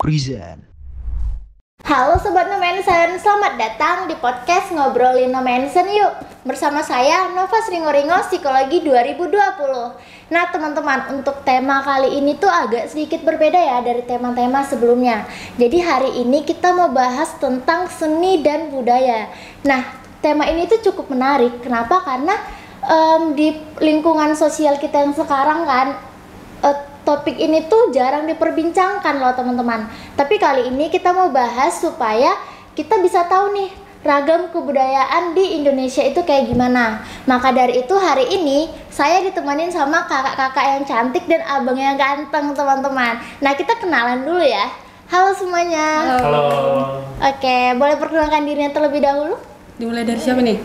Krizen. Halo Sobat No Mensen, selamat datang di podcast Ngobrolin No Mensen Yuk. Bersama saya Nova Sringoringo, Psikologi 2020. Nah teman-teman, untuk tema kali ini tuh agak sedikit berbeda ya dari tema-tema sebelumnya. Jadi hari ini kita mau bahas tentang seni dan budaya. Nah tema ini tuh cukup menarik. Kenapa? Karena di lingkungan sosial kita yang sekarang kan topik ini tuh jarang diperbincangkan loh teman-teman. Tapi kali ini kita mau bahas supaya kita bisa tahu nih ragam kebudayaan di Indonesia itu kayak gimana. Maka dari itu hari ini saya ditemenin sama kakak-kakak yang cantik dan abang yang ganteng teman-teman. Nah kita kenalan dulu ya. Halo semuanya. Halo. Oke, boleh perkenalkan dirinya terlebih dahulu? Dimulai dari siapa nih?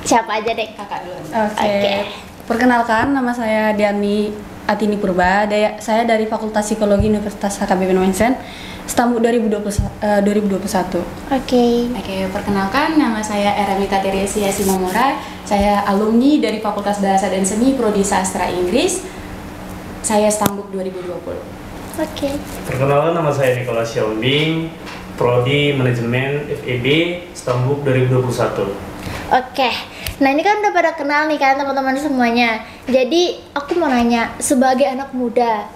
Siapa aja deh? Kakak dulu. Oke. Perkenalkan, nama saya Diani Atini Purba. Saya dari Fakultas Psikologi Universitas HKBP Nomensen, Stambuk 2021. Oke, perkenalkan nama saya Eramita Teresia Simomora. Saya alumni dari Fakultas Bahasa dan Seni Prodi Sastra Inggris. Saya Stambuk 2020. Oke. Perkenalkan, nama saya Nicholas Xiaombing, Prodi Manajemen FEB Stambuk 2021. Oke, nah ini kan udah pada kenal nih kan teman-teman semuanya. Jadi aku mau nanya, sebagai anak muda,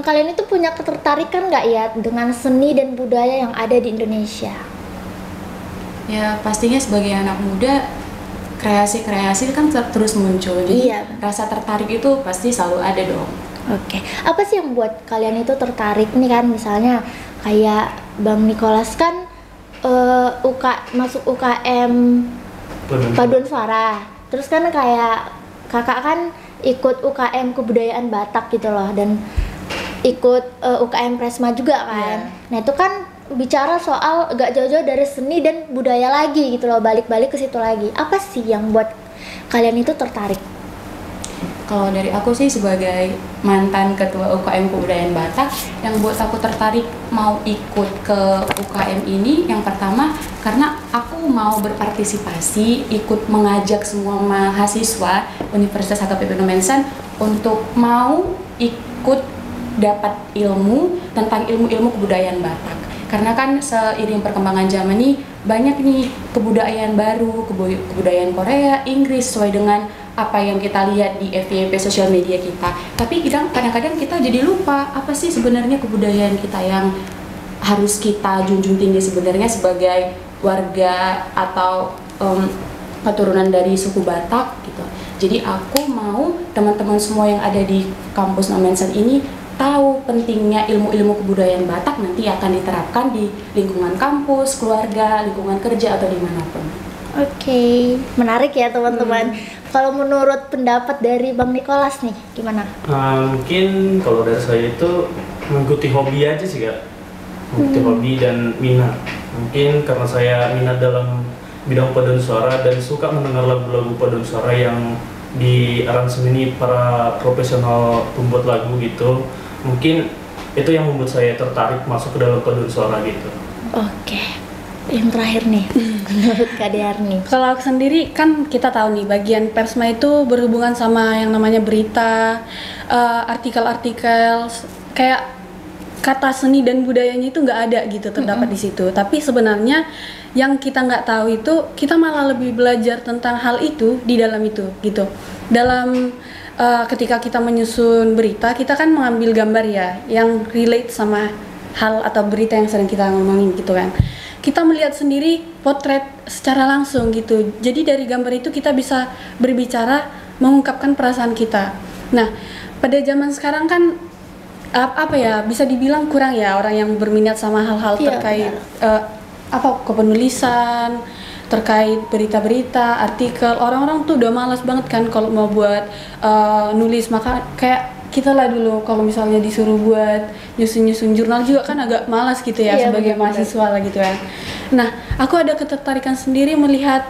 kalian itu punya ketertarikan nggak ya dengan seni dan budaya yang ada di Indonesia? Ya pastinya sebagai anak muda, kreasi-kreasi kan terus muncul. Jadi Iya. rasa tertarik itu pasti selalu ada dong. Oke, apa sih yang buat kalian itu tertarik nih kan? Misalnya kayak Bang Nicholas kan masuk UKM Paduan Suara. Terus kan kayak kakak kan ikut UKM Kebudayaan Batak gitu loh, dan ikut UKM Presma juga kan. Nah itu kan bicara soal gak jauh-jauh dari seni dan budaya lagi gitu loh, balik-balik ke situ lagi. Apa sih yang buat kalian itu tertarik? Kalau dari aku sih sebagai mantan ketua UKM Kebudayaan Batak, yang buat aku tertarik mau ikut ke UKM ini, yang pertama karena aku mau berpartisipasi, ikut mengajak semua mahasiswa Universitas HKBP Nomensen untuk mau ikut dapat ilmu tentang ilmu-ilmu kebudayaan Batak. Karena kan seiring perkembangan zaman ini banyak nih kebudayaan baru, kebudayaan Korea, Inggris sesuai dengan apa yang kita lihat di FYP sosial media kita. Tapi kadang-kadang kita jadi lupa apa sih sebenarnya kebudayaan kita yang harus kita junjung tinggi sebenarnya sebagai warga atau keturunan dari suku Batak gitu. Jadi aku mau teman-teman semua yang ada di kampus Nomensen ini tahu pentingnya ilmu-ilmu kebudayaan Batak nanti akan diterapkan di lingkungan kampus, keluarga, lingkungan kerja atau dimanapun. Oke, menarik ya teman-teman. Kalau menurut pendapat dari Bang Nicholas nih, gimana? Mungkin kalau dari saya itu mengikuti hobi aja sih kak, mengikuti hobi dan minat. Mungkin karena saya minat dalam bidang paduan suara dan suka mendengar lagu-lagu paduan suara yang diaransemen para profesional pembuat lagu gitu. Mungkin itu yang membuat saya tertarik masuk ke dalam paduan suara gitu. Oke, yang terakhir nih, menurut Kak Diarni. Kalau aku sendiri kan kita tahu nih bagian persma itu berhubungan sama yang namanya berita, artikel-artikel, kayak kata seni dan budayanya itu nggak ada gitu terdapat di situ. Tapi sebenarnya yang kita nggak tahu itu kita malah lebih belajar tentang hal itu di dalam itu gitu. Dalam ketika kita menyusun berita, kita kan mengambil gambar ya yang relate sama hal atau berita yang sedang kita ngomongin gitu kan. Kita melihat sendiri potret secara langsung gitu. Jadi dari gambar itu kita bisa berbicara, mengungkapkan perasaan kita. Nah, pada zaman sekarang kan apa ya, bisa dibilang kurang ya orang yang berminat sama hal-hal terkait kepenulisan, terkait berita-berita, artikel. Orang-orang tuh udah malas banget kan kalau mau buat nulis. Maka kayak kita lah dulu kalau misalnya disuruh buat nyusun jurnal juga kan agak malas gitu ya, sebagai mahasiswa lah gitu ya. Nah, aku ada ketertarikan sendiri melihat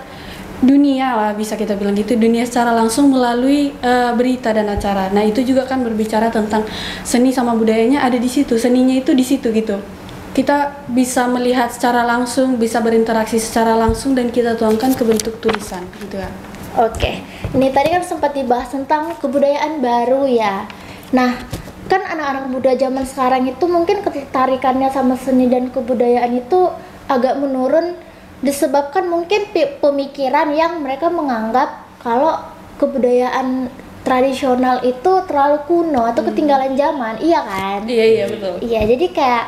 dunia lah, bisa kita bilang gitu, dunia secara langsung melalui berita dan acara. Nah, itu juga kan berbicara tentang seni sama budayanya ada di situ, seninya itu di situ gitu. Kita bisa melihat secara langsung, bisa berinteraksi secara langsung dan kita tuangkan ke bentuk tulisan gitu ya. Oke, ini tadi kan sempat dibahas tentang kebudayaan baru ya. Nah, kan anak-anak muda zaman sekarang itu mungkin ketertarikannya sama seni dan kebudayaan itu agak menurun disebabkan mungkin pemikiran yang mereka menganggap kalau kebudayaan tradisional itu terlalu kuno atau ketinggalan zaman, iya kan? Iya betul. Iya, jadi kayak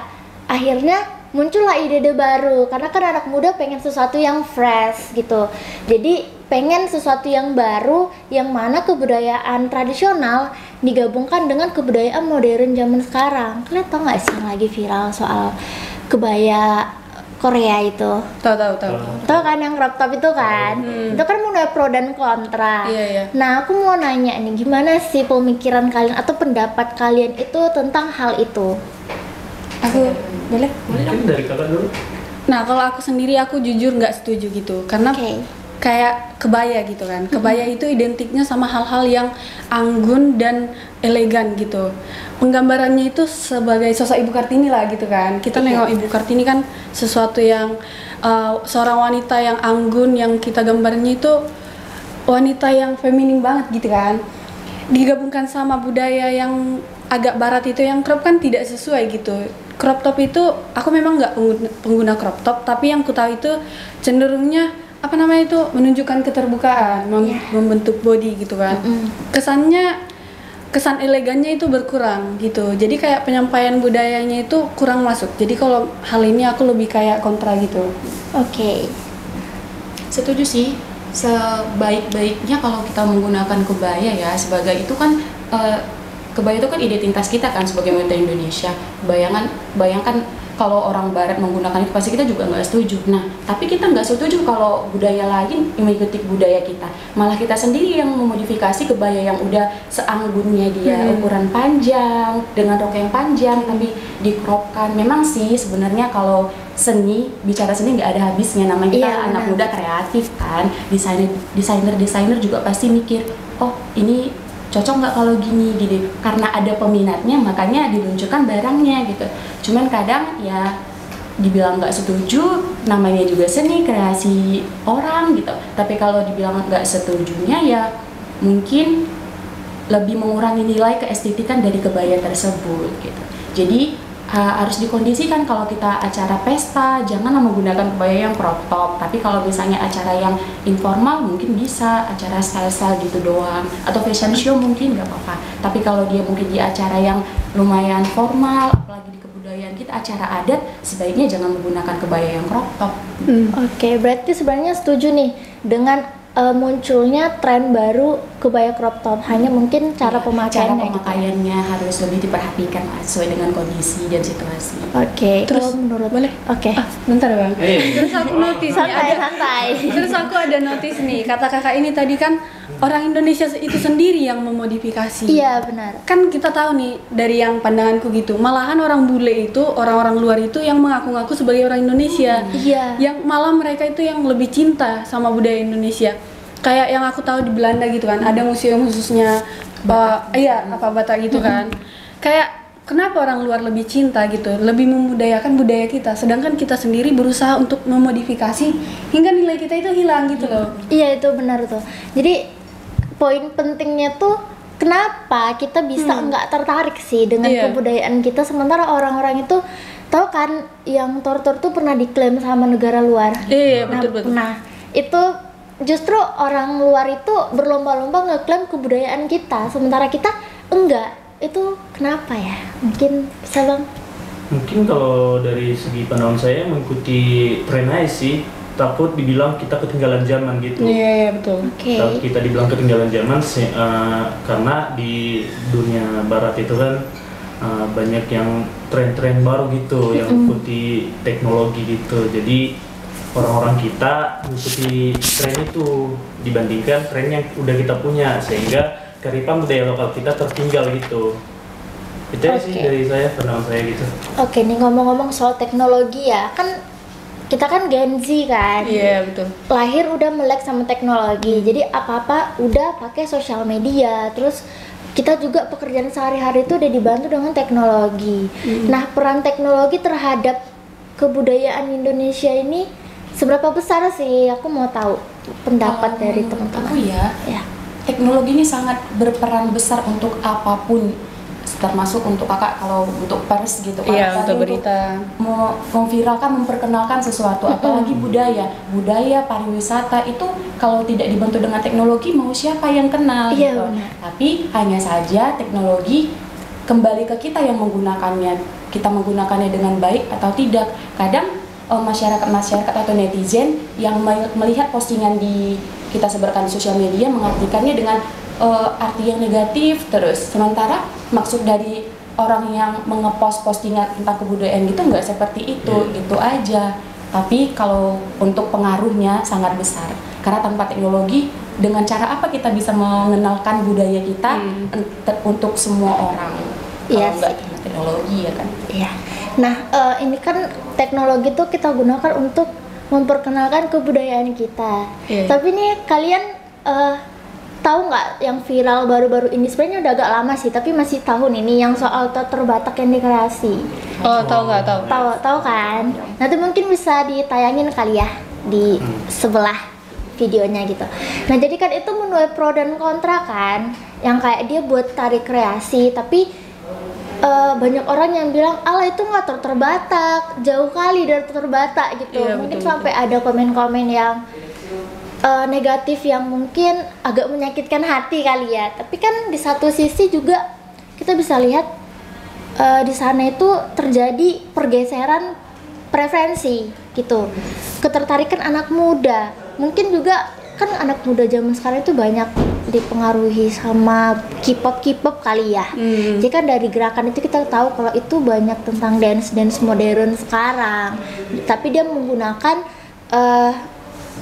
akhirnya muncullah ide-ide baru karena kan anak muda pengen sesuatu yang fresh gitu. Jadi pengen sesuatu yang baru yang mana kebudayaan tradisional digabungkan dengan kebudayaan modern zaman sekarang. Kalian tau nggak sih yang lagi viral soal kebaya Korea itu? Tahu. Tahu kan yang crop top itu kan? Itu kan mulai pro dan kontra. Iya. Nah, aku mau nanya nih, gimana sih pemikiran kalian atau pendapat kalian itu tentang hal itu? Aku boleh? Mungkin dari kakak dulu. Nah, kalau aku sendiri aku jujur nggak setuju gitu karena Oke. kayak kebaya gitu kan. Kebaya itu identiknya sama hal-hal yang anggun dan elegan gitu. Penggambarannya itu sebagai sosok Ibu Kartini lah gitu kan. Kita nengok Ibu Kartini kan sesuatu yang seorang wanita yang anggun, yang kita gambarnya itu wanita yang feminim banget gitu kan. Digabungkan sama budaya yang agak barat itu yang crop kan tidak sesuai gitu. Crop top itu aku memang nggak pengguna crop top, tapi yang ku tahu itu cenderungnya itu menunjukkan keterbukaan, membentuk body gitu kan. Kesan elegannya itu berkurang gitu. Jadi kayak penyampaian budayanya itu kurang masuk. Jadi kalau hal ini aku lebih kayak kontra gitu. Oke. Setuju sih, sebaik-baiknya kalau kita menggunakan kebaya ya sebagai itu kan kebaya itu kan identitas kita kan sebagai wanita Indonesia. Bayangkan kalau orang Barat menggunakan itu pasti kita juga nggak setuju. Nah, tapi kita nggak setuju kalau budaya lain mengikuti budaya kita. Malah kita sendiri yang memodifikasi kebaya yang udah seanggunnya dia, ukuran panjang dengan rok yang panjang tapi dikropkan. Memang sih sebenarnya kalau bicara seni nggak ada habisnya. Namanya kita anak muda kreatif kan, desainer juga pasti mikir, oh ini cocok nggak kalau gini, karena ada peminatnya makanya diluncurkan barangnya gitu. Cuman kadang ya dibilang nggak setuju, namanya juga seni kreasi orang gitu. Tapi kalau dibilang nggak setujunya ya mungkin lebih mengurangi nilai keestetikan dari kebaya tersebut gitu. Jadi harus dikondisikan kalau kita acara pesta janganlah menggunakan kebaya yang crop top, tapi kalau misalnya acara yang informal mungkin bisa acara style-style gitu doang, atau fashion show mungkin nggak apa-apa. Tapi kalau dia mungkin di acara yang lumayan formal, apalagi di kebudayaan kita acara adat, sebaiknya jangan menggunakan kebaya yang crop top. Oke, berarti sebenarnya setuju nih dengan munculnya tren baru kebaya crop top, hanya mungkin cara pemakaiannya harus lebih diperhatikan sesuai dengan kondisi dan situasi. Oke, Terus menurut boleh? Oke. Bentar Bang. Terus aku notice Santai. Terus aku ada notice nih, kata kakak ini tadi kan orang Indonesia itu sendiri yang memodifikasi. Iya, benar. Kan kita tahu nih dari yang pandanganku gitu, malahan orang bule itu, orang-orang luar itu yang mengaku-ngaku sebagai orang Indonesia. Iya. Yang malah mereka itu yang lebih cinta sama budaya Indonesia. Kayak yang aku tahu di Belanda gitu kan, ada museum khususnya Batak gitu kan. Kayak kenapa orang luar lebih cinta gitu, lebih memudayakan budaya kita, sedangkan kita sendiri berusaha untuk memodifikasi hingga nilai kita itu hilang gitu loh. Iya, itu benar tuh. Jadi poin pentingnya tuh kenapa kita bisa nggak tertarik sih dengan kebudayaan kita, sementara orang-orang itu tahu kan yang tortur tuh pernah diklaim sama negara luar. Iya, betul. Nah, itu justru orang luar itu berlomba-lomba ngeklaim kebudayaan kita, sementara kita enggak. Itu kenapa ya? Mungkin bisa Bang? Mungkin kalau dari segi pandangan saya mengikuti tren aja sih, takut dibilang kita ketinggalan zaman gitu. Iya, betul. Takut kita dibilang ketinggalan zaman karena di dunia barat itu kan banyak yang tren-tren baru gitu, yang mengikuti teknologi gitu. Jadi orang-orang kita mengikuti tren itu dibandingkan tren yang udah kita punya, sehingga kearifan budaya lokal kita tertinggal gitu. Itu sih dari saya, pandangan saya gitu. Oke, nih ngomong-ngomong soal teknologi ya, kan kita kan Gen Z kan. Iya, betul. Lahir udah melek sama teknologi, jadi apa-apa udah pakai sosial media. Terus kita juga pekerjaan sehari-hari itu udah dibantu dengan teknologi. Nah, peran teknologi terhadap kebudayaan Indonesia ini seberapa besar sih? Aku mau tahu pendapat dari teman-teman. Aku ya, teknologi ini sangat berperan besar untuk apapun termasuk untuk kakak kalau untuk pers gitu kan. Iya, untuk berita. Mau memviralkan, memperkenalkan sesuatu, apalagi budaya pariwisata itu kalau tidak dibantu dengan teknologi mau siapa yang kenal Iya, gitu. benar. Tapi hanya saja teknologi kembali ke kita yang menggunakannya, kita menggunakannya dengan baik atau tidak. Kadang masyarakat atau netizen yang melihat postingan di kita sebarkan di sosial media mengartikannya dengan arti yang negatif terus, sementara maksud dari orang yang mengepost postingan tentang kebudayaan gitu nggak seperti itu, gitu aja. Tapi kalau untuk pengaruhnya sangat besar, karena tanpa teknologi, dengan cara apa kita bisa mengenalkan budaya kita untuk semua orang? Iya Kalau nggak sih. dengan teknologi ya kan? Iya. Nah, ini kan teknologi tuh kita gunakan untuk memperkenalkan kebudayaan kita. Iya. Tapi nih kalian tahu nggak yang viral baru-baru ini? Sebenarnya udah agak lama sih, tapi masih tahun ini yang soal teater Batak yang dikreasi. Oh, tahu nggak tahu? Tahu kan? Nanti mungkin bisa ditayangin kali ya di sebelah videonya gitu. Nah, jadi kan itu menuai pro dan kontra kan. Yang kayak dia buat tari kreasi, tapi banyak orang yang bilang, "Alah itu nggak teater Batak, jauh kali dari teater Batak" gitu. Iya, Mungkin betul, sampai ada komen-komen yang negatif yang mungkin agak menyakitkan hati kali ya. Tapi kan di satu sisi juga kita bisa lihat di sana itu terjadi pergeseran preferensi gitu, ketertarikan anak muda. Mungkin juga kan anak muda zaman sekarang itu banyak dipengaruhi sama K-pop kali ya. Jadi kan dari gerakan itu kita tahu kalau itu banyak tentang dance modern sekarang, tapi dia menggunakan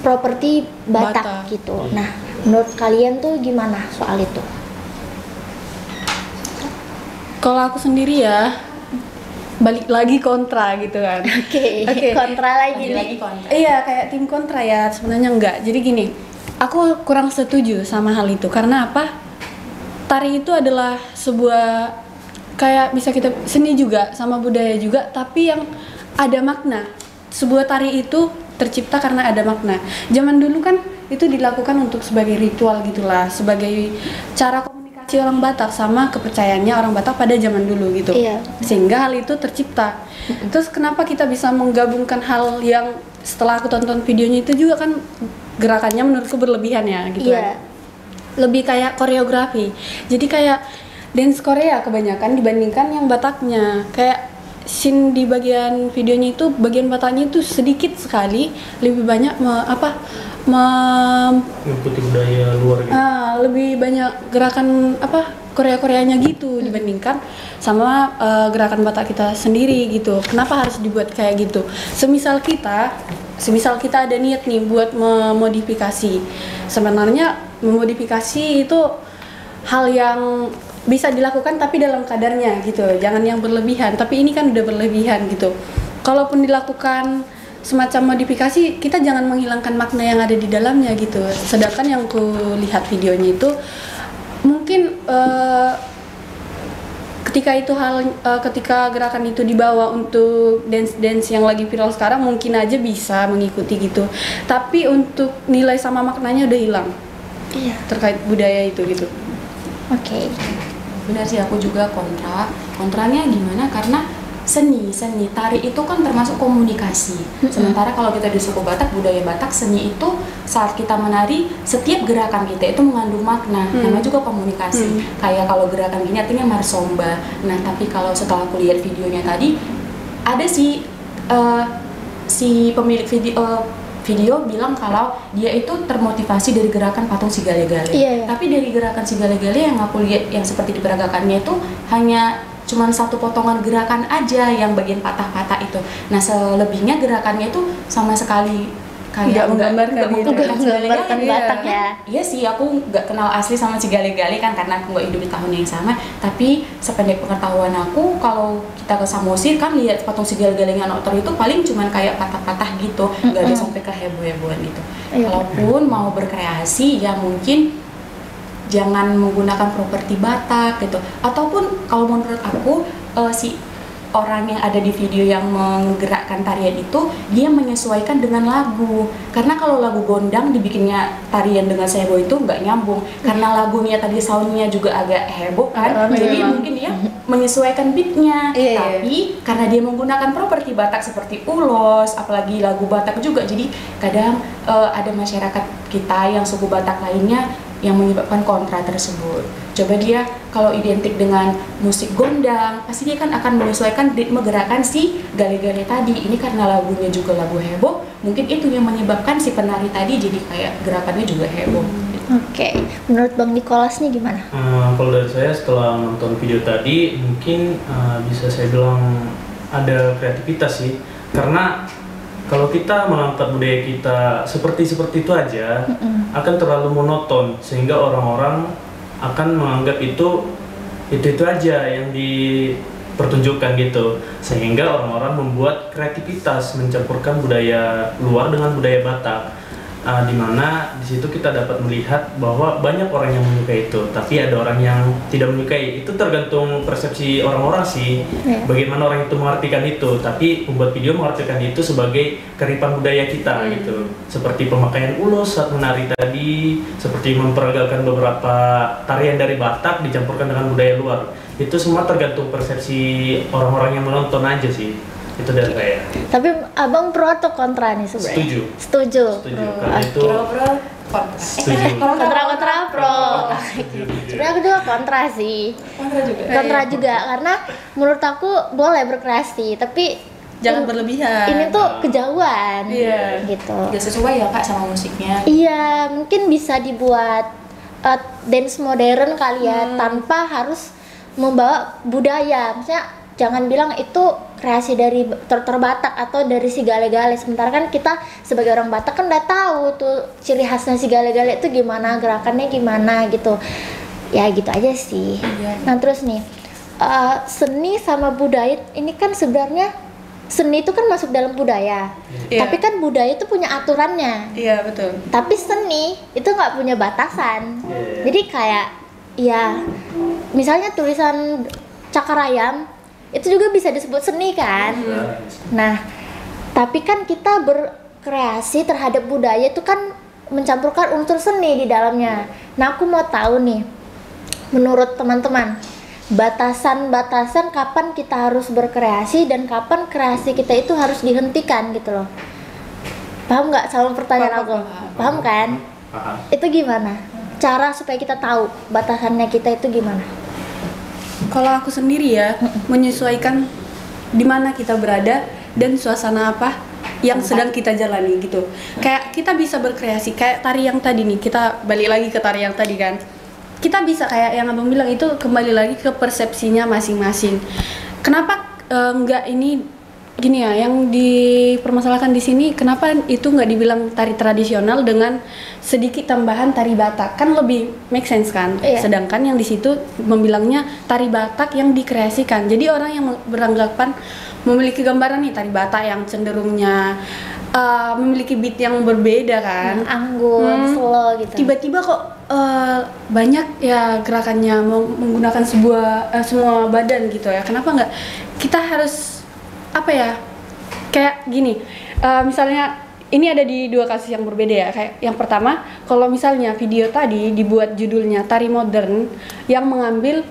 properti Batak gitu. Nah, menurut kalian tuh gimana soal itu? Kalau aku sendiri ya balik lagi kontra gitu kan. Oke, kontra lagi nih. kontra. Iya, kayak tim kontra ya, sebenarnya enggak. Jadi gini, aku kurang setuju sama hal itu. Karena apa? Tari itu adalah sebuah kayak bisa kita seni juga sama budaya juga, tapi yang ada makna. Sebuah tari itu tercipta karena ada makna. Zaman dulu kan itu dilakukan untuk sebagai ritual gitulah, sebagai cara komunikasi orang Batak sama kepercayaannya orang Batak pada zaman dulu gitu. Iya. Sehingga hal itu tercipta. Terus kenapa kita bisa menggabungkan hal yang setelah aku tonton videonya itu juga kan gerakannya menurutku berlebihan ya gitu Iya. kan. Lebih kayak koreografi. Jadi kayak dance Korea kebanyakan dibandingkan yang Bataknya. Kayak scene di bagian videonya itu bagian Bataknya itu sedikit sekali, lebih banyak mengikuti budaya luar gitu. lebih banyak gerakan Korea-Koreanya gitu dibandingkan sama gerakan Batak kita sendiri gitu. Kenapa harus dibuat kayak gitu? Semisal kita ada niat nih buat memodifikasi. Sebenarnya memodifikasi itu hal yang bisa dilakukan tapi dalam kadarnya gitu. Jangan yang berlebihan. Tapi ini kan udah berlebihan gitu. Kalaupun dilakukan semacam modifikasi, kita jangan menghilangkan makna yang ada di dalamnya gitu. Sedangkan yang ku lihat videonya itu mungkin ketika gerakan itu dibawa untuk dance yang lagi viral sekarang mungkin aja bisa mengikuti gitu. Tapi untuk nilai sama maknanya udah hilang. Iya. Terkait budaya itu gitu. Oke. Benar sih, aku juga kontranya gimana, karena seni tari itu kan termasuk komunikasi. Sementara kalau kita di suku Batak, budaya Batak, seni itu saat kita menari, setiap gerakan kita itu mengandung makna, namanya juga komunikasi. Kayak kalau gerakan gini artinya marsomba. Nah, tapi kalau setelah aku lihat videonya tadi, ada si pemilik video bilang kalau dia itu termotivasi dari gerakan patung si Gale-Gale. Iya. Tapi dari gerakan si Gale-Gale yang aku lihat yang seperti diperagakannya itu hanya cuman satu potongan gerakan aja yang bagian patah-patah itu. Nah, selebihnya gerakannya itu sama sekali kayak menggambarkan Menggambarkan Batak ya. Iya sih, aku nggak kenal asli sama si Gale-Gale kan karena aku nggak hidup di tahun yang sama. Tapi sependek pengetahuan aku, kalau kita ke Samosir kan lihat patung si Gale-Gale yang otor itu paling cuman kayak patah-patah gitu, nggak ada sampai ke heboh-hebohan gitu. Iya. Kalaupun mau berkreasi ya mungkin jangan menggunakan properti Batak gitu. Ataupun kalau menurut aku orang yang ada di video yang menggerakkan tarian itu dia menyesuaikan dengan lagu. Karena kalau lagu gondang dibikinnya tarian dengan sebo itu nggak nyambung. Karena lagunya tadi soundnya juga agak heboh kan, jadi mungkin dia menyesuaikan beatnya. Tapi karena dia menggunakan properti Batak seperti ulos, apalagi lagu Batak juga, jadi kadang ada masyarakat kita yang suku Batak lainnya yang menyebabkan kontra tersebut. Coba dia kalau identik dengan musik gondang, pasti dia kan akan menyesuaikan ritme gerakan si gale-gale tadi. Ini karena lagunya juga lagu heboh, mungkin itu yang menyebabkan si penari tadi jadi kayak gerakannya juga heboh. Oke, menurut Bang Nicholas nih gimana? Kalau dari saya setelah nonton video tadi, mungkin bisa saya bilang ada kreativitas sih. Karena kalau kita mengangkat budaya kita seperti itu aja, akan terlalu monoton sehingga orang-orang akan menganggap itu aja yang dipertunjukkan gitu, sehingga orang-orang membuat kreativitas mencampurkan budaya luar dengan budaya Batak. Di mana di situ kita dapat melihat bahwa banyak orang yang menyukai itu, tapi ada orang yang tidak menyukai. Itu tergantung persepsi orang-orang sih, bagaimana orang itu mengartikan itu. Tapi pembuat video mengartikan itu sebagai kearifan budaya kita gitu, seperti pemakaian ulos saat menari tadi, seperti memperagakan beberapa tarian dari Batak dicampurkan dengan budaya luar. Itu semua tergantung persepsi orang-orang yang menonton aja sih. Itu dari saya. Tapi abang pro atau kontra nih sebenarnya? Setuju. Karena itu Pro kontra. setuju. Kontra pro. Sebenarnya aku juga kontra sih. Kontra juga karena menurut aku boleh berkreasi, tapi Jangan berlebihan. ini tuh kejauhan. Gitu. Gak sesuai ya Kak sama musiknya. Iya, mungkin bisa dibuat dance modern kali ya, tanpa harus membawa budaya. Maksudnya jangan bilang itu kreasi dari Batak atau dari si gale-gale. Sementara kan kita sebagai orang Batak kan udah tahu tuh ciri khasnya si gale-gale itu gimana, gerakannya gimana gitu. Ya gitu aja sih. Nah terus nih, seni sama budaya ini kan sebenarnya, seni itu kan masuk dalam budaya. Tapi kan budaya itu punya aturannya. Iya, betul. Tapi seni itu nggak punya batasan. Jadi kayak ya misalnya tulisan Cakarayam itu juga bisa disebut seni kan. Nah, tapi kan kita berkreasi terhadap budaya itu kan mencampurkan unsur seni di dalamnya. Nah, aku mau tahu nih, menurut teman-teman, batasan-batasan kapan kita harus berkreasi dan kapan kreasi kita itu harus dihentikan gitu loh. Paham nggak sama pertanyaan aku? Paham kan? Paham. Itu gimana? Cara supaya kita tahu batasannya kita itu gimana? Kalau aku sendiri ya, menyesuaikan di mana kita berada dan suasana apa yang sedang kita jalani gitu. Kayak kita bisa berkreasi, kayak tari yang tadi nih, kita balik lagi ke tari yang tadi kan. Kita bisa kayak yang abang bilang itu kembali lagi ke persepsinya masing-masing. Kenapa nggak ini gini ya, yang dipermasalahkan di sini, kenapa itu nggak dibilang tari tradisional dengan sedikit tambahan tari Batak, kan lebih make sense kan? Sedangkan yang di situ membilangnya tari Batak yang dikreasikan. Jadi orang yang beranggapan memiliki gambaran nih tari Batak yang cenderungnya memiliki beat yang berbeda kan, anggun, slow gitu. Tiba-tiba kok banyak ya gerakannya menggunakan semua badan gitu ya. Kenapa nggak kita harus apa ya, kayak gini, misalnya ini ada di dua kasus yang berbeda ya. Kayak yang pertama, kalau misalnya video tadi dibuat judulnya tari modern yang mengambil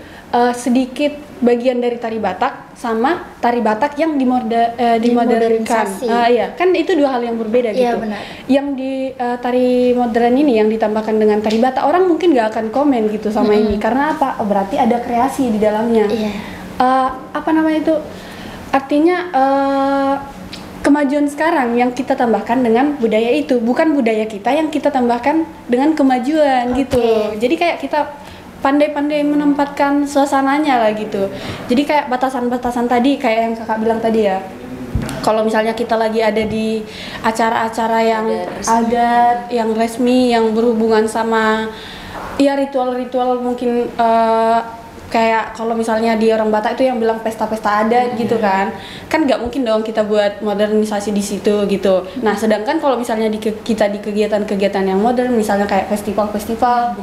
sedikit bagian dari tari Batak sama tari Batak yang dimodernkan. Iya, kan itu dua hal yang berbeda gitu. Benar. Yang di tari modern ini yang ditambahkan dengan tari Batak, orang mungkin nggak akan komen gitu sama ini, karena apa? Berarti ada kreasi di dalamnya. Apa namanya itu? Artinya kemajuan sekarang yang kita tambahkan dengan budaya itu, bukan budaya kita yang kita tambahkan dengan kemajuan gitu. Jadi kayak kita pandai-pandai menempatkan suasananya lah gitu. Jadi kayak batasan-batasan tadi kayak yang kakak bilang tadi ya. Kalau misalnya kita lagi ada di acara-acara yang adat, yang resmi, yang berhubungan sama ya ritual-ritual mungkin kayak kalau misalnya di orang Batak itu yang bilang pesta-pesta adat gitu kan nggak mungkin dong kita buat modernisasi di situ gitu. Nah sedangkan kalau misalnya kita di kegiatan-kegiatan yang modern misalnya kayak festival-festival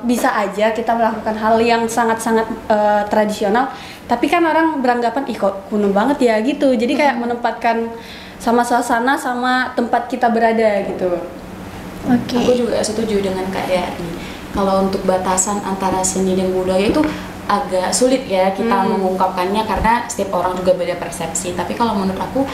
bisa aja kita melakukan hal yang sangat-sangat tradisional, tapi kan orang beranggapan ih kok kuno banget ya gitu, jadi kayak menempatkan sama suasana sama tempat kita berada gitu. Oke. Aku juga setuju dengan Kak Deani. Kalau untuk batasan antara seni dan budaya itu agak sulit ya kita mengungkapkannya karena setiap orang juga beda persepsi. Tapi kalau menurut aku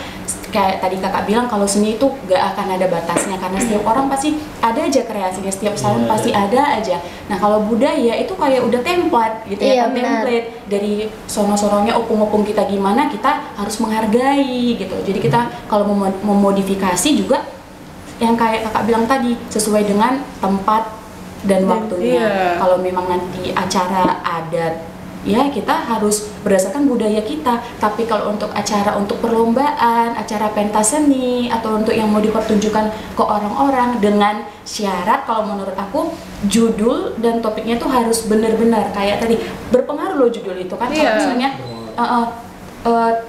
kayak tadi kakak bilang kalau seni itu gak akan ada batasnya karena setiap orang pasti ada aja kreasinya, setiap tahun pasti ada aja. Nah kalau budaya itu kayak udah template gitu ya, template dari sono-sononya opung-opung kita gimana kita harus menghargai gitu. Jadi kita kalau memodifikasi juga yang kayak kakak bilang tadi sesuai dengan tempat dan waktunya. Kalau memang nanti acara adat ya kita harus berdasarkan budaya kita, tapi kalau untuk acara untuk perlombaan, acara pentas seni atau untuk yang mau dipertunjukkan ke orang-orang dengan syarat kalau menurut aku judul dan topiknya tuh harus benar-benar kayak tadi berpengaruh loh judul itu kan. Kalau misalnya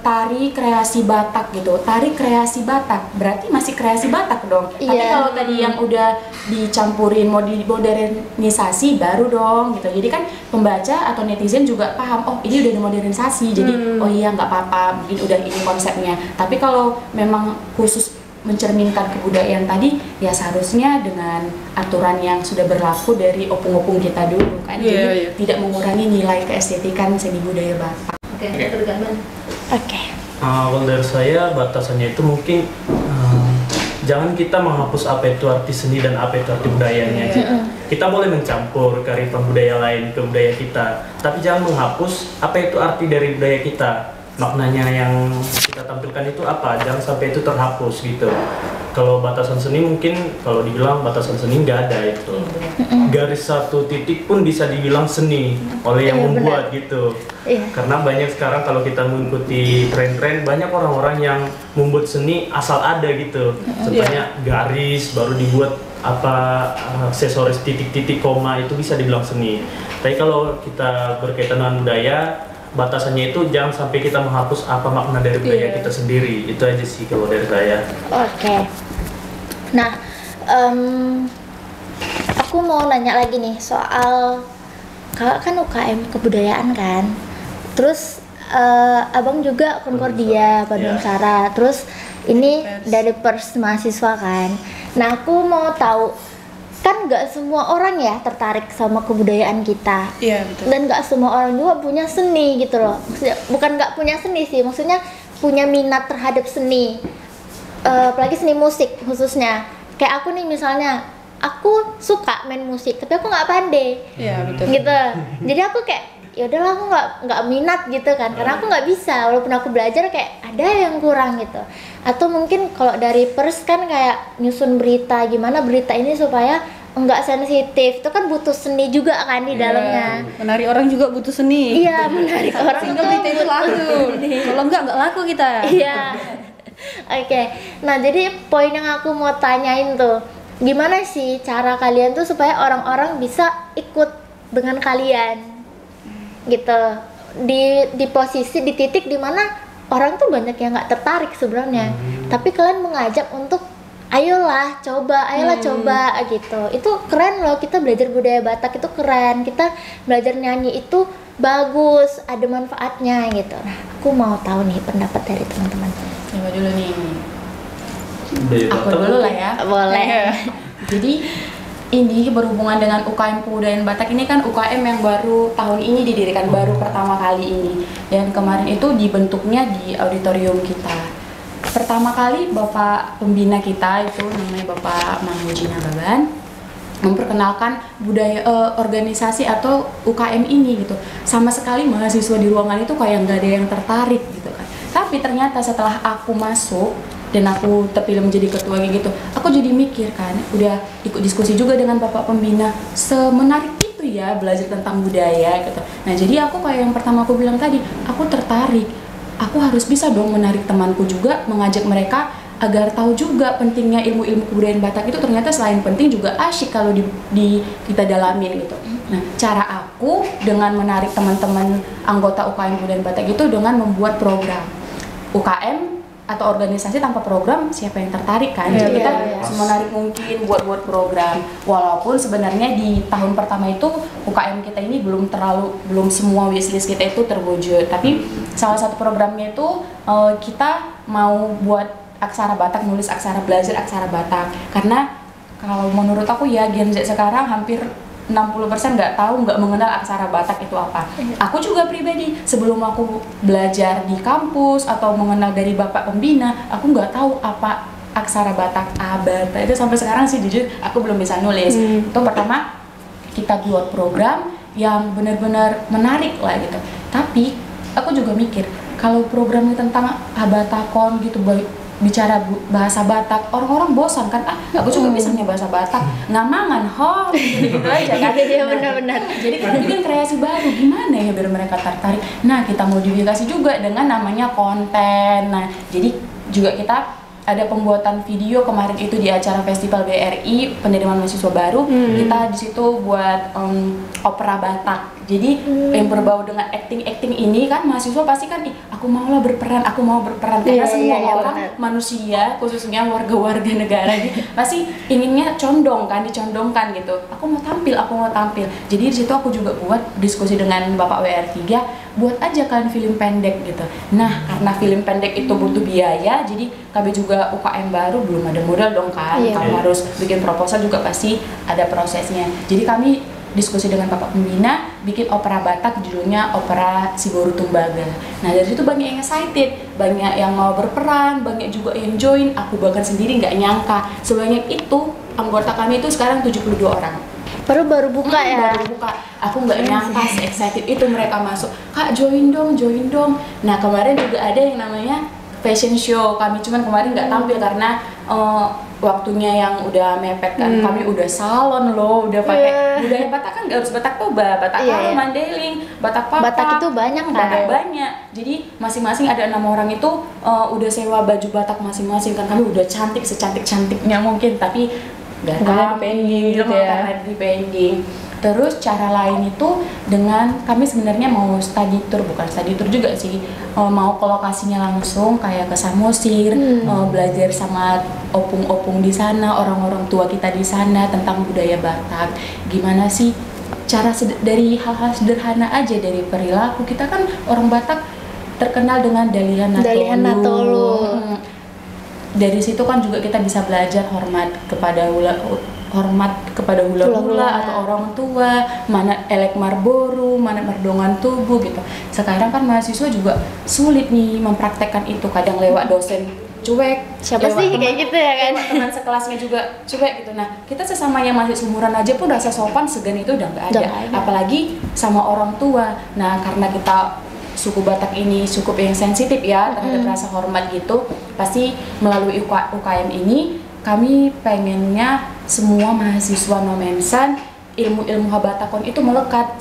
tari kreasi Batak gitu, tari kreasi Batak berarti masih kreasi Batak dong. Tapi kalau tadi yang udah dicampurin modernisasi baru dong gitu. Jadi kan pembaca atau netizen juga paham, oh ini udah modernisasi, jadi oh iya nggak apa-apa, mungkin udah ini konsepnya. Tapi kalau memang khusus mencerminkan kebudayaan tadi, ya seharusnya dengan aturan yang sudah berlaku dari opung-opung kita dulu kan. Jadi tidak mengurangi nilai keestetikan seni budaya Batak. Oke. Kalau dari saya batasannya itu mungkin jangan kita menghapus apa itu arti seni dan apa itu arti budayanya. Kita boleh mencampur kearifan budaya lain ke budaya kita, tapi jangan menghapus apa itu arti dari budaya kita. Maknanya yang kita tampilkan itu apa, jangan sampai itu terhapus gitu. Kalau batasan seni mungkin kalau dibilang batasan seni nggak ada itu. Garis satu titik pun bisa dibilang seni oleh yang membuat gitu. Karena banyak sekarang kalau kita mengikuti tren-tren banyak orang-orang yang membuat seni asal ada gitu. Contohnya garis baru dibuat apa aksesoris titik-titik koma itu bisa dibilang seni. Tapi kalau kita berkaitan dengan budaya, batasannya itu jangan sampai kita menghapus apa makna dari budaya kita sendiri. Itu aja sih kalau dari saya. Oke. Nah, aku mau nanya lagi nih soal kakak kan UKM kebudayaan kan. Terus abang juga Concordia Bandung Sara. Terus ini dari pers mahasiswa kan. Nah, aku mau tahu kan nggak semua orang ya tertarik sama kebudayaan kita. Iya betul. Dan nggak semua orang juga punya seni gitu loh. Maksudnya, bukan nggak punya seni sih, maksudnya punya minat terhadap seni. Apalagi seni musik khususnya. Kayak aku nih misalnya, aku suka main musik, tapi aku nggak pandai. Iya betul. Gitu. Jadi aku kayak ya udahlah aku nggak minat gitu kan, karena aku nggak bisa walaupun aku belajar kayak ada yang kurang gitu. Atau mungkin kalau dari pers kan kayak nyusun berita, gimana berita ini supaya enggak sensitif, itu kan butuh seni juga kan di dalamnya. Menarik orang juga butuh seni. Iya, menarik orang sehingga berita itu laku. Kalau enggak laku kita. Iya. Oke. Nah, jadi poin yang aku mau tanyain tuh, gimana sih cara kalian tuh supaya orang-orang bisa ikut dengan kalian? Gitu. Di posisi di titik dimana orang tuh banyak yang nggak tertarik sebenarnya, tapi kalian mengajak untuk ayolah coba gitu. Itu keren loh, kita belajar budaya Batak itu keren, kita belajar nyanyi itu bagus, ada manfaatnya gitu. Nah, aku mau tahu nih pendapat dari teman-teman. Coba dulu nih. Aku dulu lah ya. Boleh. Jadi ini berhubungan dengan UKM Kebudayaan Batak ini kan UKM yang baru tahun ini didirikan, baru pertama kali ini. Dan kemarin itu dibentuknya di auditorium kita. Pertama kali Bapak pembina kita itu namanya Bapak Mahmudi Nababan memperkenalkan budaya organisasi atau UKM ini gitu. Sama sekali mahasiswa di ruangan itu kayak nggak ada yang tertarik gitu kan. Tapi ternyata setelah aku masuk dan aku terpilih menjadi ketua gitu, aku jadi mikir kan, udah ikut diskusi juga dengan Bapak pembina, semenarik itu ya belajar tentang budaya gitu. Nah jadi aku kayak yang pertama aku bilang tadi, aku tertarik, aku harus bisa dong menarik temanku juga, mengajak mereka agar tahu juga pentingnya ilmu-ilmu kebudayaan Batak itu ternyata selain penting juga asyik kalau kita dalamin gitu. Nah cara aku dengan menarik teman-teman anggota UKM Budaya Batak itu dengan membuat program. UKM atau organisasi tanpa program siapa yang tertarik kan? Jadi kita semenarik mungkin buat program. Walaupun sebenarnya di tahun pertama itu UKM kita ini belum semua wishlist kita itu terwujud. Tapi salah satu programnya itu kita mau buat aksara Batak, nulis aksara, belajar aksara Batak. Karena kalau menurut aku ya Gen Z sekarang hampir 60% nggak mengenal aksara Batak itu apa. Aku juga pribadi sebelum aku belajar di kampus atau mengenal dari bapak pembina, aku nggak tahu apa aksara Batak, abata itu sampai sekarang sih jujur aku belum bisa nulis. Itu pertama kita buat program yang benar-benar menarik lah gitu. Tapi aku juga mikir kalau programnya tentang abatakon gitu bicara bahasa Batak, orang-orang bosan kan, aku juga bisanya bahasa Batak, ngamangan ho, gitu aja kan. Iya benar-benar. Jadi kita bikin kreasi baru, gimana ya biar mereka tertarik. Nah, kita modifikasi juga dengan namanya konten. Nah, jadi juga kita ada pembuatan video kemarin itu di acara Festival BRI Penerimaan Mahasiswa Baru. Kita di situ buat opera Batak. Jadi yang berbau dengan acting ini kan mahasiswa pasti kan aku mau berperan karena semua orang manusia khususnya warga negara ini pasti inginnya dicondongkan gitu. Aku mau tampil. Jadi di situ aku juga buat diskusi dengan Bapak WR3, buat aja kalian film pendek gitu. Nah, karena film pendek itu butuh biaya, jadi kami juga UKM baru belum ada modal dong kan. Kamu harus bikin proposal juga pasti ada prosesnya. Jadi kami diskusi dengan Bapak Pembina, bikin opera Batak judulnya Opera Si Boru Tumbaga. Nah dari situ banyak yang excited, banyak yang mau berperan, banyak juga yang join. Aku bahkan sendiri nggak nyangka sebanyak itu anggota kami itu sekarang 72 orang. Baru buka ya? Baru buka. Aku nggak nyangka se-excited itu mereka masuk. Kak join dong. Nah kemarin juga ada yang namanya fashion show. Kami cuman kemarin nggak tampil karena waktunya yang udah mepet kan. Kami udah salon loh, udah pakai budaya Batak kan, gak harus Batak Toba, Batak Mandailing, Batak Papak. Batak itu banyak kan? Banyak. Jadi masing-masing ada 6 orang itu udah sewa baju Batak masing-masing kan. Kami udah cantik secantik-cantiknya mungkin, tapi nggak pending gitu ya. Pending. Terus cara lain itu dengan kami sebenarnya mau bukan study tour juga sih, mau ke lokasinya langsung kayak ke Samosir, belajar sama opung-opung di sana, orang-orang tua kita di sana tentang budaya Batak. Gimana sih cara dari hal-hal sederhana aja, dari perilaku kita kan orang Batak terkenal dengan dalihan natolu. Dari situ kan juga kita bisa belajar hormat kepada hula-hula atau orang tua, mana elek marboru, mana merdongan tubuh gitu. Sekarang kan mahasiswa juga sulit nih mempraktekkan itu, kadang lewat dosen cuek, siapa sih kayak gitu ya kan? Teman sekelasnya juga cuek gitu. Nah, kita sesama yang masih seumuran aja pun rasa sopan segan itu udah nggak ada. Apalagi sama orang tua. Nah, karena kita suku Batak ini cukup yang sensitif ya terhadap rasa hormat gitu, pasti melalui UKM ini kami pengennya semua mahasiswa Nomensan ilmu Batakon itu melekat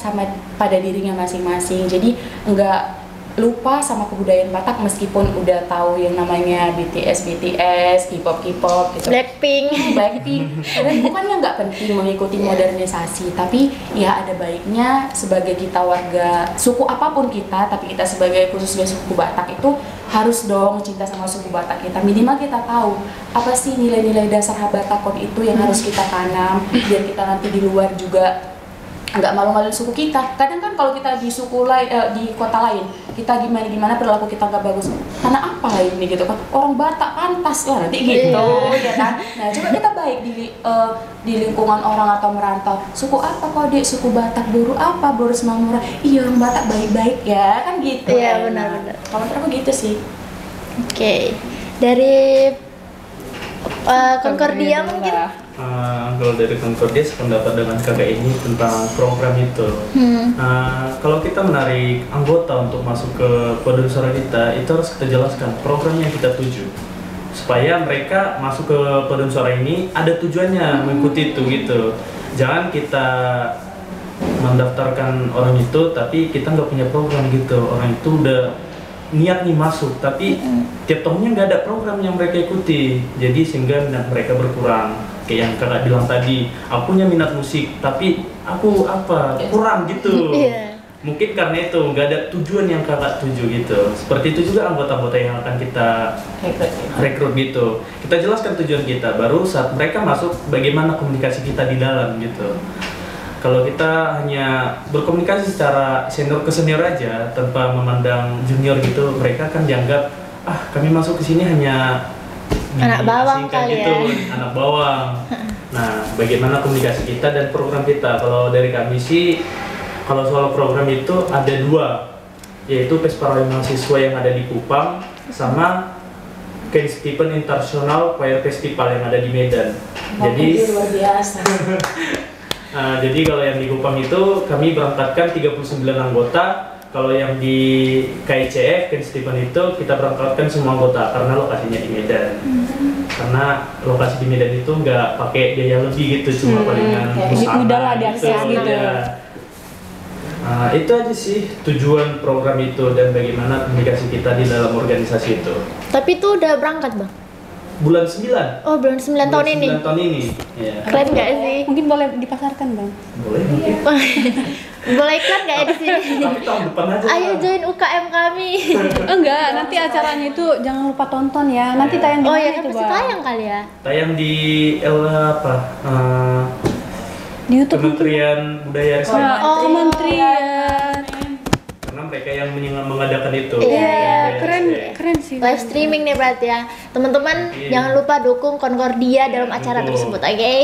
pada dirinya masing-masing. Jadi enggak lupa sama kebudayaan Batak meskipun udah tahu yang namanya BTS, K-pop gitu. Blackpink. Dan bukannya nggak penting mengikuti modernisasi, tapi ya ada baiknya sebagai kita warga suku apapun kita, tapi kita sebagai khususnya suku Batak itu harus dong cinta sama suku Batak kita. Minimal kita tahu apa sih nilai-nilai dasar Batakon itu yang harus kita tanam biar kita nanti di luar juga nggak malu-maluin suku kita. Kadang kan kalau kita di suku lain, di kota lain, kita gimana perilaku kita nggak bagus. Karena apa ini gitu kan? Orang Batak pantas lah nanti gitu, ya kan? Nah coba kita baik di lingkungan orang atau merantau. Suku apa kok Dek? Suku Batak, Boru apa? Boru Semamura. Iya orang Batak baik-baik ya kan gitu. Iya benar-benar. Kalau menurut aku gitu sih. Oke. Dari Concordia mungkin. Kalau dari Concordia sependapat dengan kakak ini tentang program itu. Kalau kita menarik anggota untuk masuk ke paduan suara kita, itu harus kita jelaskan program yang kita tuju supaya mereka masuk ke paduan suara ini ada tujuannya mengikuti itu gitu. Jangan kita mendaftarkan orang itu tapi kita nggak punya program gitu. Orang itu udah niat nih masuk tapi tiap tahunnya nggak ada program yang mereka ikuti, jadi sehingga minat mereka berkurang. kayak yang kakak bilang tadi, aku punya minat musik tapi aku kurang gitu. Mungkin karena itu nggak ada tujuan yang kakak tuju gitu. Seperti itu juga anggota-anggota yang akan kita rekrut gitu. Kita jelaskan tujuan kita, baru saat mereka masuk bagaimana komunikasi kita di dalam gitu. Kalau kita hanya berkomunikasi secara senior ke senior aja tanpa memandang junior gitu, mereka kan dianggap kami masuk ke sini hanya anak bawang kali gitu, anak bawang. Nah, bagaimana komunikasi kita dan program kita? Kalau dari kami sih, kalau soal program itu ada 2, yaitu Pespara Mahasiswa yang ada di Kupang sama Ken Stephen International Choir Festival yang ada di Medan. Jadi luar biasa. jadi kalau yang di Kupang itu kami berangkatkan 39 anggota. Kalau yang di KICF Ken Stephen itu kita berangkatkan semua anggota karena lokasinya di Medan. Karena lokasi di Medan itu nggak pakai biaya lebih gitu, cuma palingan mudah lah diakses gitu. Ya. Nah, itu aja sih tujuan program itu dan bagaimana komunikasi kita di dalam organisasi itu. Tapi itu udah berangkat, Bang? Bulan 9. Oh, bulan 9 tahun ini. 9 tahun ini. Ya. Keren nggak sih? Mungkin boleh dipasarkan, Bang. Boleh mungkin. Boleh iklan nggak ya di sini? Tapi tahun depan aja. Ayo join UKM kami. Enggak, nanti acaranya itu jangan lupa tonton ya. Nanti tayang di Oh mana ya, itu, kan pasti Bang? tayang kali ya. Tayang di Di YouTube. Kementerian Budaya Ristek. Oh, Kementerian. Karena mereka yang mengadakan itu. Iya, Keren sih. Live streaming nih berarti ya. Teman-teman Iya. jangan lupa dukung Concordia dalam acara Betul. tersebut, oke?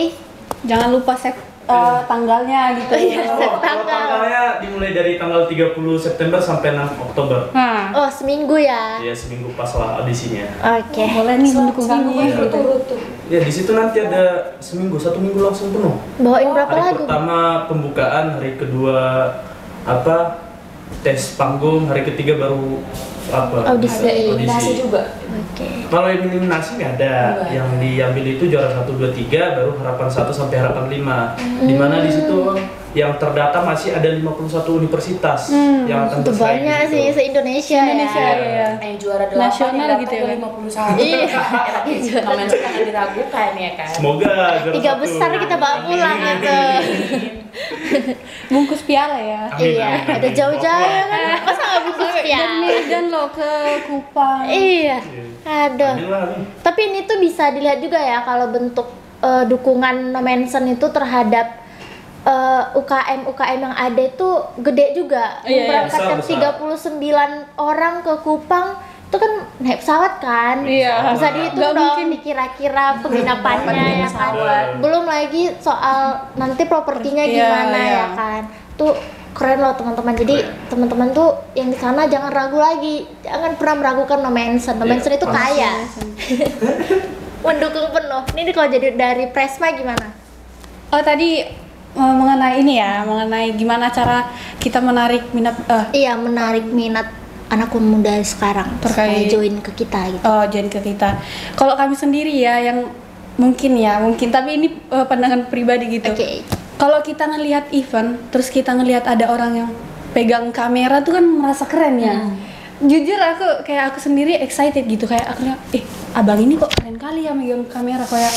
Jangan lupa save tanggalnya gitu. Kalau tanggalnya dimulai dari tanggal 30 September sampai 6 Oktober. Nah, Oh, seminggu ya. Ya seminggu pas lah audisinya. Oke. boleh nih mendukung kami. Ya di situ nanti ada seminggu, 1 minggu langsung penuh. Bawain berapa Hari lagu? pertama pembukaan, hari kedua tes panggung, hari ketiga baru Audisi. juga. Oke. Kalau eliminasi nggak ada. Yang diambil itu juara 1, 2, 3, baru harapan 1 sampai harapan 5. Dimana di situ yang terdata masih ada 51 universitas yang akan Itu bersaing banyak gitu. sih se-Indonesia Indonesia ya. ya. Yang juara 8 Nasional yang gitu dapat ya, 51. Iya. Namanya jangan diragukan ya kan. Semoga juara 3 1. besar kita bawa pulang gitu. Bungkus piala ya. Amin, Iya, amin, ada amin. jauh-jauh kan. Masa nggak bungkus Dan piala? Medan loh ke Kupang. Iya. Aduh. Amin lah, amin. Tapi ini tuh bisa dilihat juga ya kalau bentuk dukungan No Mention itu terhadap UKM yang ada itu gede juga. Iya, iya. Berangkatkan Besar. 39 orang ke Kupang itu kan naik pesawat kan. Iya. Bisa dihitung Nggak dong mungkin. dikira-kira penginapannya ya kan. pesawat. Belum lagi soal nanti propertinya Iya, gimana iya. ya kan. Tuh keren loh teman-teman. Jadi teman-teman tuh yang di sana jangan ragu lagi. Jangan pernah meragukan No Mention. No Iya, Mention itu pasti. kaya. Mendukung penuh. Ini kalau jadi dari Presma gimana? Oh tadi mengenai ini ya, mengenai gimana cara kita menarik minat Iya, menarik minat anak muda sekarang supaya Terkait- join ke kita gitu. join ke kita. Kalau kami sendiri ya yang mungkin tapi ini pandangan pribadi gitu. Oke. Kalau kita ngelihat event, terus kita ngelihat ada orang yang pegang kamera tuh kan merasa keren ya. Jujur aku sendiri excited gitu, kayak akhirnya abang ini kok keren kali ya megang kamera, kayak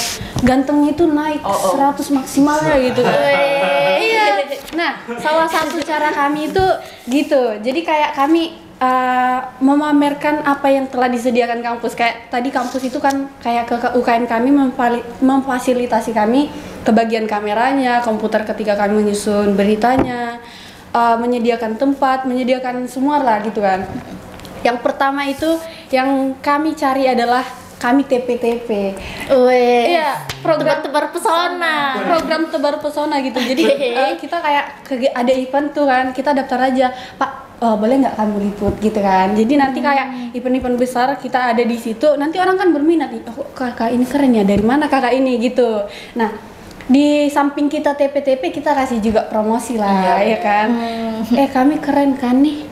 gantengnya itu naik 100 maksimalnya gitu. Iya. Nah, salah satu cara kami itu gitu. Jadi kayak kami memamerkan apa yang telah disediakan kampus. Kayak tadi kampus itu kan kayak ke UKM kami memfasilitasi kami kebagian kameranya, komputer ketika kami menyusun beritanya, menyediakan tempat, menyediakan semua lah gitu kan. Yang pertama itu yang kami cari adalah kami TPTP. Wih. Iya, program tebar pesona. program tebar pesona gitu. Jadi kita kayak ada event tuh kan, kita daftar aja, Pak. Boleh nggak kamu liput gitu kan? Jadi nanti kayak event-event besar kita ada di situ, nanti orang kan berminat. Oh, kakak ini keren ya, dari mana kakak ini gitu. Nah, di samping kita TPTP kita kasih juga promosi lah, ya kan? Kami keren kan nih.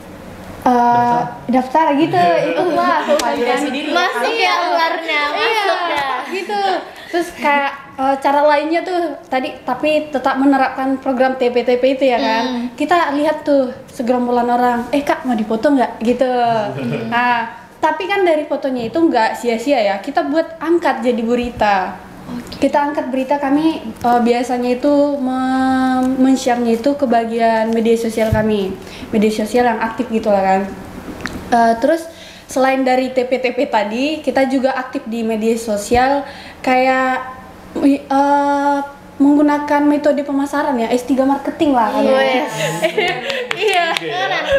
Daftar gitu, itu lah. Validasi diri. Masuk ya ularnya, masuk dah. Gitu. Terus kayak cara lainnya tuh tadi tapi tetap menerapkan program TPTP itu ya kan. Kita lihat tuh segerombolan orang, Kak mau dipoto nggak gitu. Nah, tapi kan dari fotonya itu nggak sia-sia ya. Kita buat angkat jadi berita. Kita angkat berita kami biasanya itu men-share-nya itu ke bagian media sosial kami, media sosial yang aktif gitu lah kan. Terus selain dari TP-TP tadi, kita juga aktif di media sosial kayak menggunakan metode pemasaran ya, S3 marketing lah kan. Iya.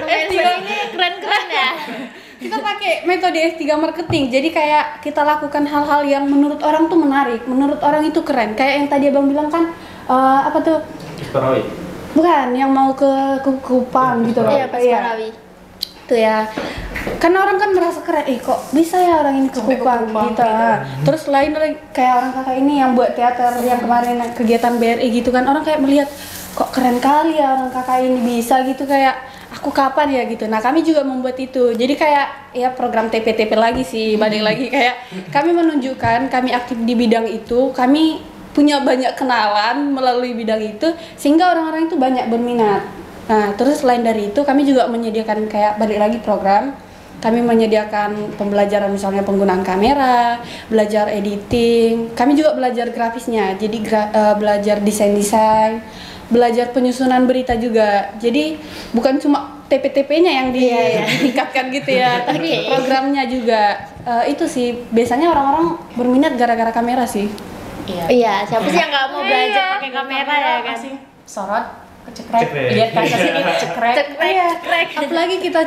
S3 ini keren-keren ya. Kita pakai metode S3 marketing. Jadi kayak kita lakukan hal-hal yang menurut orang tuh menarik, menurut orang itu keren. Kayak yang tadi Abang bilang kan apa tuh? Parawi. Bukan, yang mau ke Kupang gitu loh. Iya, pas Parawi. Tuh ya. Karena orang kan merasa keren, kok bisa ya orang ini ke Kupang gitu. Terus lain lagi kayak orang kakak ini yang buat teater yang kemarin kegiatan BRI gitu kan, orang kayak melihat kok keren kali ya orang kakak ini bisa gitu, kayak aku kapan ya gitu. Nah kami juga membuat itu, jadi kayak ya program TP-TP lagi sih, balik lagi kayak kami menunjukkan kami aktif di bidang itu, kami punya banyak kenalan melalui bidang itu sehingga orang-orang itu banyak berminat. Nah terus selain dari itu kami juga menyediakan kayak balik lagi program, kami menyediakan pembelajaran misalnya penggunaan kamera, belajar editing, kami juga belajar grafisnya, jadi belajar desain-desain, belajar penyusunan berita juga. Jadi bukan cuma TP-TP-nya yang ditingkatkan gitu ya, tapi programnya juga. Itu sih biasanya orang-orang berminat gara-gara kamera sih. Iya, siapa sih yang nggak mau belajar pakai kamera ya kan? Sorot, cekrek, lihat kaca sini cekrek. Apalagi kita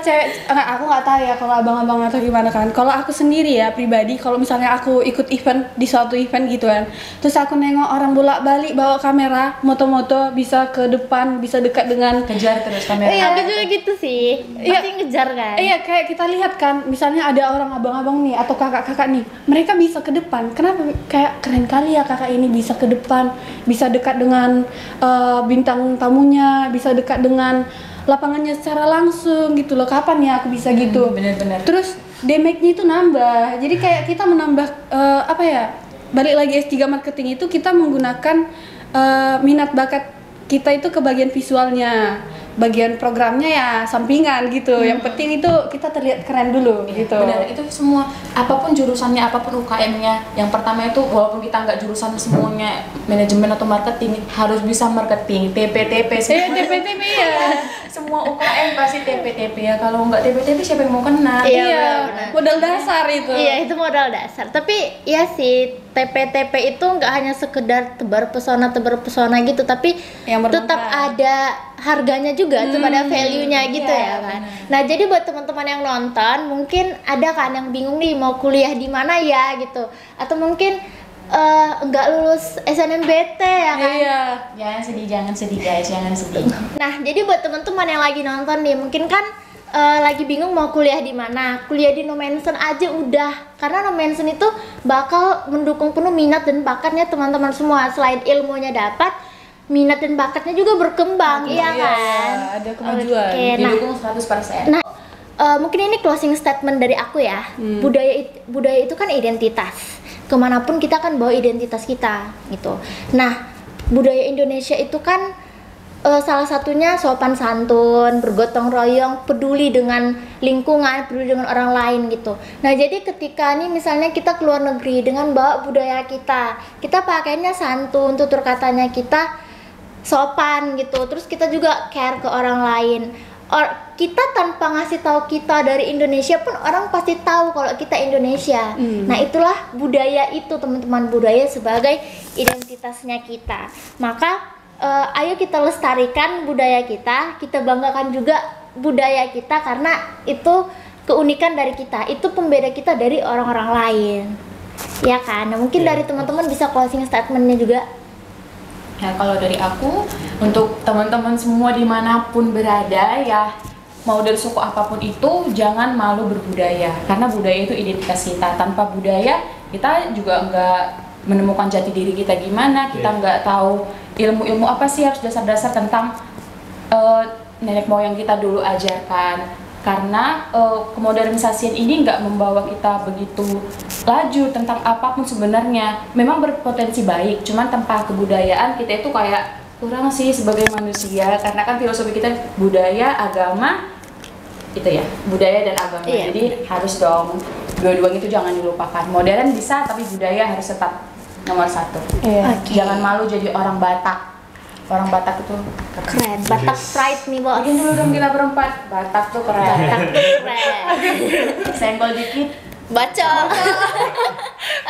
aku nggak tahu ya kalau abang-abang atau gimana kan. Kalau aku sendiri ya pribadi, kalau misalnya aku ikut event di suatu event gitu kan, terus aku nengok orang bolak-balik bawa kamera, moto-moto bisa ke depan, bisa dekat dengan Kejar terus kamera. Iya, aku juga gitu sih. Pasti ngejar kan? Iya, kayak kita lihat kan, misalnya ada orang abang-abang nih atau kakak-kakak nih, mereka bisa ke depan. Kenapa? Kayak keren kali ya kakak ini bisa ke depan, bisa dekat dengan bintang tamunya, bisa dekat dengan lapangannya secara langsung gitu loh. Kapan ya aku bisa gitu? Bener-bener. Terus damage-nya itu nambah. Jadi kayak kita menambah apa ya? Balik lagi S3 marketing itu kita menggunakan minat bakat kita itu ke bagian visualnya. Bagian programnya ya sampingan gitu. Yang penting itu kita terlihat keren dulu gitu. Benar, itu semua apapun jurusannya, apapun UKM-nya. Yang pertama itu walaupun kita nggak jurusan semuanya manajemen atau marketing, harus bisa marketing, TP-TP semua. TP-TP ya. Semua UKM pasti TP-TP ya. Kalau nggak TP-TP siapa yang mau kenal? Iya, Modal dasar itu. Iya, itu modal dasar. Tapi ya sih, TP-TP itu nggak hanya sekedar tebar pesona gitu, tapi Yang tetap ada harganya juga, tetap ada value-nya gitu ya kan. Nah, jadi buat teman-teman yang nonton, mungkin ada kan yang bingung nih mau kuliah di mana ya gitu. Atau mungkin nggak lulus SNMPT ya kan. Iya. Jangan sedih guys, jangan sedih. Nah, jadi buat teman-teman yang lagi nonton nih, mungkin kan lagi bingung mau kuliah di mana. Kuliah di Nomensen aja udah. Karena Nomensen itu bakal mendukung penuh minat dan bakatnya teman-teman semua. Selain ilmunya dapat, minat dan bakatnya juga berkembang, iya kan? Ada kemajuan. Oke, nah, Didukung 100%. nah mungkin ini closing statement dari aku ya. Budaya itu kan identitas. Kemanapun kita kan bawa identitas kita gitu. Nah, budaya Indonesia itu kan salah satunya sopan santun, bergotong royong, peduli dengan lingkungan, peduli dengan orang lain gitu. Nah, jadi ketika nih misalnya kita keluar negeri dengan bawa budaya kita pakainya santun, tutur katanya kita sopan gitu. Terus kita juga care ke orang lain. Kita tanpa ngasih tahu kita dari Indonesia pun orang pasti tahu kalau kita Indonesia. Nah, itulah budaya itu, teman-teman, budaya sebagai identitasnya kita. Maka ayo kita lestarikan budaya kita banggakan juga budaya kita karena itu keunikan dari kita, itu pembeda kita dari orang-orang lain. Ya kan? Nah, mungkin dari teman-teman bisa closing statementnya juga. Ya, kalau dari aku, untuk teman-teman semua dimanapun berada ya, mau dari suku apapun itu, jangan malu berbudaya. Karena budaya itu identitas kita. Tanpa budaya, kita juga nggak menemukan jati diri kita gimana, kita nggak tahu ilmu-ilmu apa sih, harus dasar-dasar tentang nenek moyang kita dulu ajarkan. Karena kemodernisasian ini nggak membawa kita begitu laju tentang apapun sebenarnya. Memang berpotensi baik, cuman tanpa kebudayaan kita itu kayak kurang sih sebagai manusia. Karena kan filosofi kita budaya, agama, itu ya, budaya dan agama. Jadi harus dong dua-duanya itu jangan dilupakan. Modern bisa, tapi budaya harus tetap nomor 1. Iya. Oke. Jangan malu jadi orang Batak. Orang Batak itu Keren. Batak Pride nih, Bos. Bikin dulu dong kita berempat. Batak tuh keren. Batak tuh keren. Senggol dikit. Baca.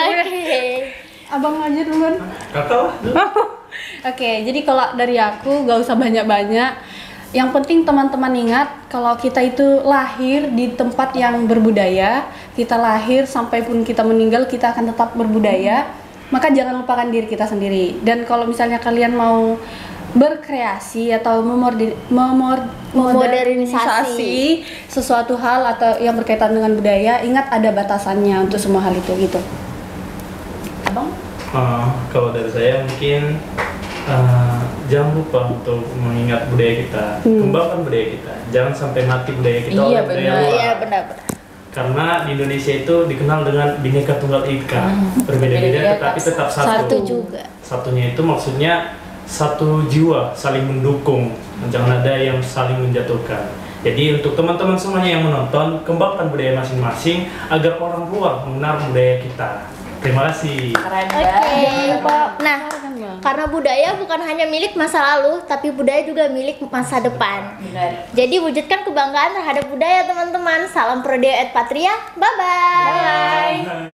Oke. Abang aja duluan. Kakak lah. Oke, jadi kalau dari aku gak usah banyak-banyak. Yang penting teman-teman ingat kalau kita itu lahir di tempat yang berbudaya, kita lahir sampai pun kita meninggal kita akan tetap berbudaya. Maka jangan lupakan diri kita sendiri. Dan kalau misalnya kalian mau berkreasi atau memodernisasi sesuatu hal atau yang berkaitan dengan budaya, ingat ada batasannya untuk semua hal itu gitu. Abang? Kalau dari saya mungkin jangan lupa untuk mengingat budaya kita, kembangkan budaya kita. Jangan sampai mati budaya kita oleh budaya luar. Iya, benar. Karena di Indonesia itu dikenal dengan Bhinneka Tunggal Ika, berbeda-beda tetapi tetap satu. Satu juga. Satunya itu maksudnya satu jiwa, saling mendukung, jangan ada yang saling menjatuhkan. Jadi untuk teman-teman semuanya yang menonton, kembangkan budaya masing-masing agar orang luar mengenal budaya kita. Terima kasih. Keren Oke. ya. Nah, karena budaya bukan hanya milik masa lalu, tapi budaya juga milik masa depan. Benar. Jadi wujudkan kebanggaan terhadap budaya, teman-teman. Salam Prodeo et Patria. Bye-bye. Bye.